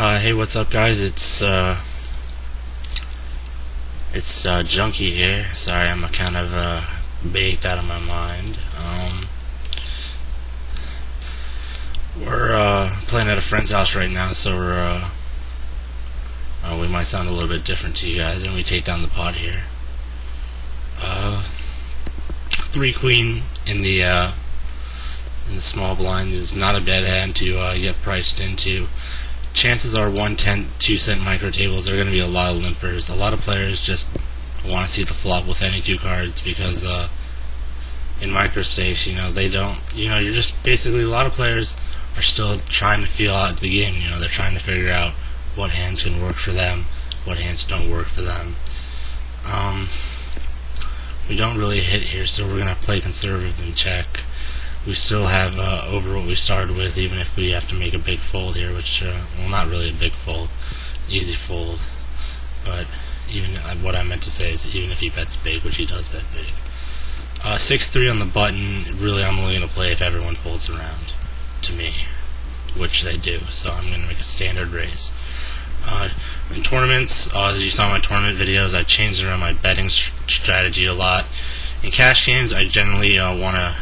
Hey, what's up, guys? It's Junkie here. Sorry, I'm kind of baked out of my mind. We're playing at a friend's house right now, so we might sound a little bit different to you guys, and we take down the pot here. 3 queen in the small blind is not a bad hand to get priced into. Chances are 1/10, 2-cent micro tables are going to be a lot of limpers. A lot of players just want to see the flop with any 2 cards because in micro stakes, they don't. You're just basically, a lot of players are still trying to feel out the game. They're trying to figure out what hands can work for them, what hands don't work for them. We don't really hit here, so we're going to play conservative and check. We still have over what we started with, even if we have to make a big fold here, which, well, not really a big fold, easy fold, but even what I meant to say is even if he bets big, which he does bet big. 6-3 on the button, really I'm only going to play if everyone folds around to me, which they do, so I'm going to make a standard raise. In tournaments, as you saw in my tournament videos, I changed around my betting strategy a lot. In cash games, I generally want to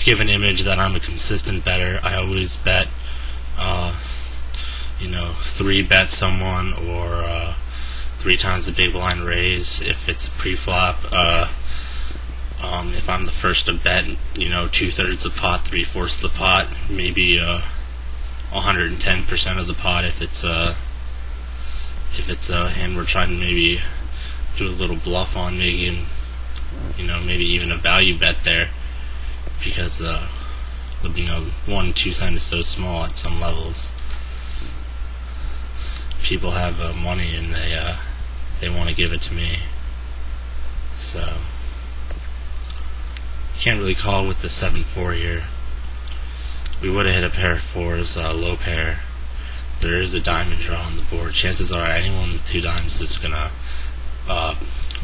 give an image that I'm a consistent bettor. I always bet, 3-bet someone or 3 times the big blind raise if it's pre-flop. If I'm the first to bet, 2/3 of pot, 3/4 of the pot, maybe 110% of the pot if it's a hand we're trying to maybe do a little bluff on, maybe even a value bet there. Because the 1-2 cent is so small at some levels. People have money and they want to give it to me. So you can't really call with the 7-4 here. We would have hit a pair of 4s, low pair. There is a diamond draw on the board. Chances are anyone with 2 dimes is gonna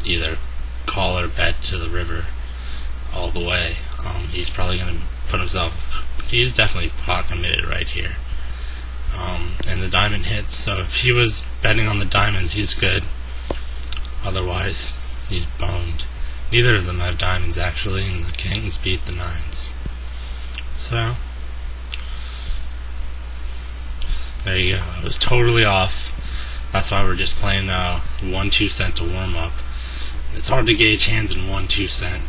either call or bet to the river all the way. He's probably going to put himself, he's definitely pot committed right here. And the diamond hits, so if he was betting on the diamonds, he's good. Otherwise, he's boned. Neither of them have diamonds, actually, and the kings beat the 9s. So, there you go. I was totally off. That's why we're just playing 1-2 cent to warm up. It's hard to gauge hands in 1-2 cent.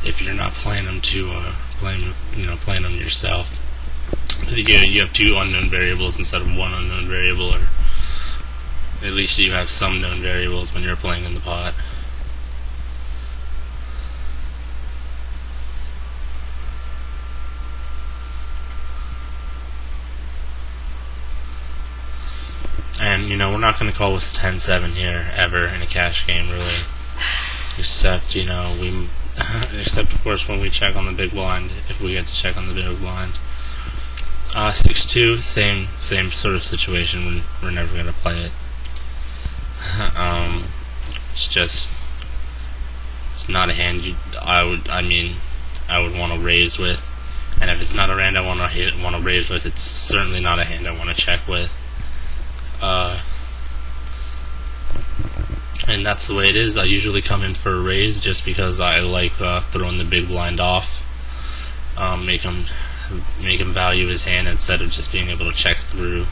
If you're not playing them to playing them yourself. You have 2 unknown variables instead of 1 unknown variable, or at least you have some known variables when you're playing in the pot. And we're not going to call with 10-7 here ever in a cash game, really, except except of course when we check on the big blind, if we get to check on the big blind. 6-2, same sort of situation. We're never gonna play it. It's not a hand I would want to raise with, and if it's not a hand I want to raise with, it's certainly not a hand I want to check with. And that's the way it is. I usually come in for a raise just because I like throwing the big blind off, make him value his hand instead of just being able to check through.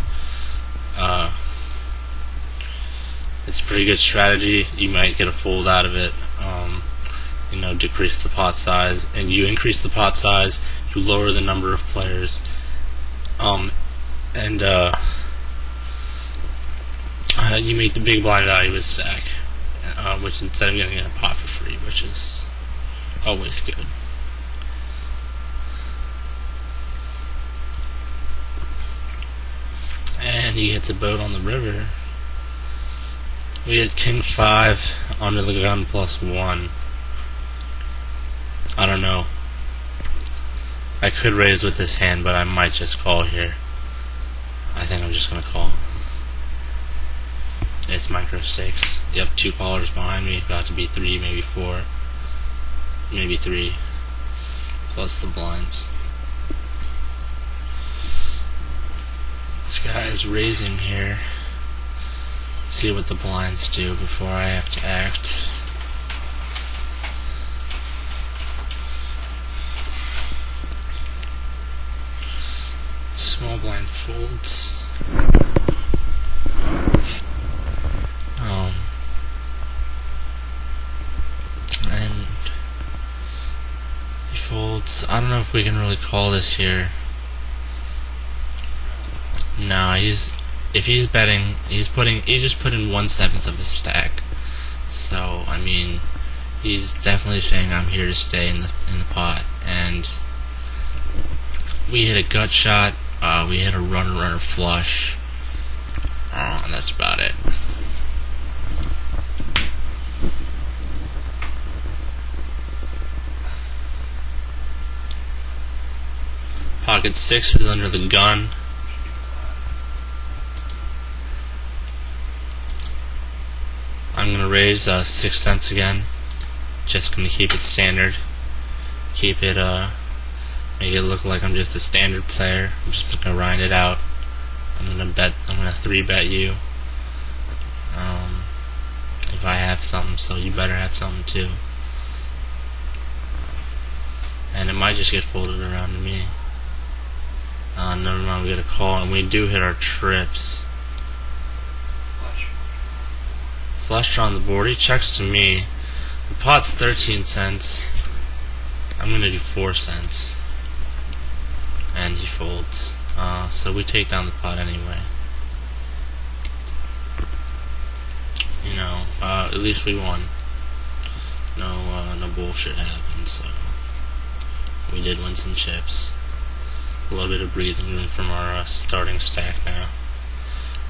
It's a pretty good strategy. You might get a fold out of it. Decrease the pot size, and you increase the pot size, you lower the number of players, you make the big blind value a stack. Which instead of getting a pot for free, which is always good. And he hits a boat on the river. We hit King 5 under the gun +1. I don't know. I could raise with this hand, but I might just call here. I think I'm just going to call. It's micro stakes. Yep, 2 callers behind me, about to be 3, maybe 4, maybe 3, plus the blinds. This guy is raising here. See what the blinds do before I have to act. Small blind folds. And he folds. I don't know if we can really call this here. No, if he's betting, he just put in 1/7 of his stack. So I mean, he's definitely saying I'm here to stay in the pot. And we hit a gut shot. We hit a runner flush. And that's about it. Pocket 6 is under the gun. I'm gonna raise 6 cents again. Just gonna keep it standard. Keep it make it look like I'm just a standard player. I'm just gonna grind it out. I'm gonna 3-bet you. If I have something, so you better have something too. And it might just get folded around to me. Never mind, we get a call, and we do hit our trips. Flush draw on the board. He checks to me. The pot's 13 cents. I'm gonna do 4 cents. And he folds. So we take down the pot anyway. You know, at least we won. No bullshit happened, so we did win some chips. A little bit of breathing room from our starting stack now.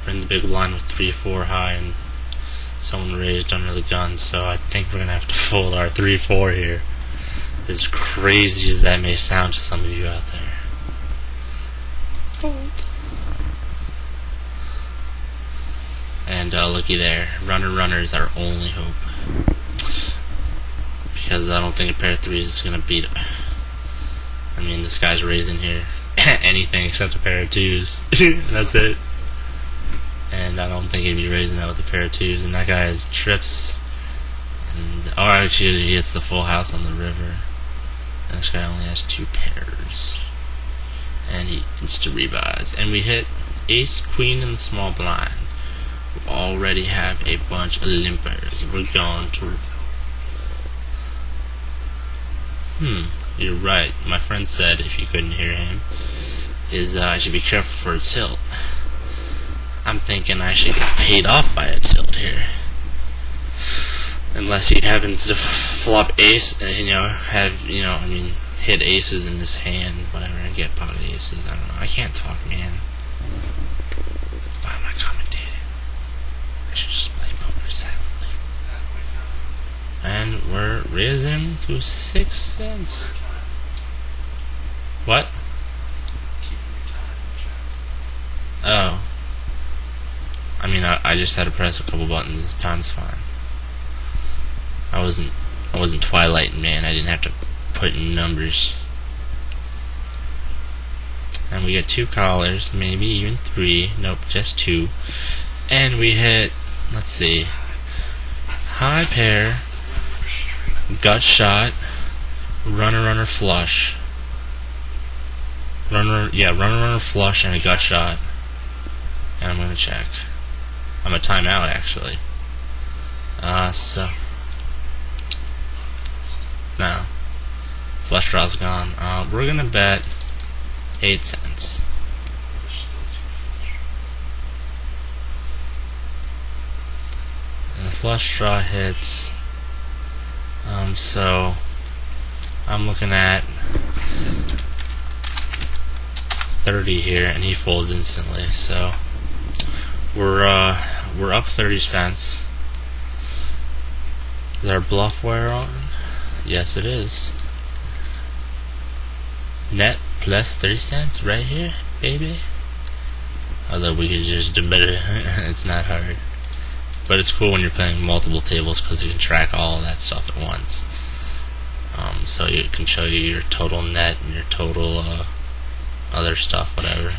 We're in the big blind with 3-4 high, and someone raised under the gun, so I think we're gonna have to fold our 3-4 here. As crazy as that may sound to some of you out there. Fold. And looky there, runner is our only hope. Because I don't think a pair of 3s is gonna beat it. I mean, this guy's raising here. Anything except a pair of 2s. That's it. And I don't think he'd be raising that with a pair of 2s. And that guy has trips. Or actually, he hits the full house on the river. And this guy only has 2 pairs. And he gets to revise. And we hit ace, queen in the small blind. We already have a bunch of limpers. We're going to... You're right. My friend said, if you couldn't hear him, I should be careful for a tilt. I'm thinking I should get paid off by a tilt here. Unless he happens to flop ace and, hit aces in his hand, whatever, and get pocket aces. I don't know. I can't talk, man. Why am I commentating? I should just play poker silently. And we're raising to 6 cents. What? Oh. I mean, I just had to press a couple buttons. Time's fine. I wasn't Twilight, man. I didn't have to put in numbers. And we get 2 callers, maybe even 3. Nope, just 2. And we hit, let's see, high pair, gut shot, runner flush. Runner flush and a gut shot. And I'm gonna check. I'm a timeout actually. No. Flush draw's gone. We're gonna bet 8 cents. And the flush draw hits. So I'm looking at 30 here, and he folds instantly. So we're up 30 cents. Is our bluff wear on? Yes, it is. Net plus 30 cents right here, baby. Although we could just do better. It's not hard. But it's cool when you're playing multiple tables because you can track all of that stuff at once. So it can show you your total net and your total other stuff, whatever.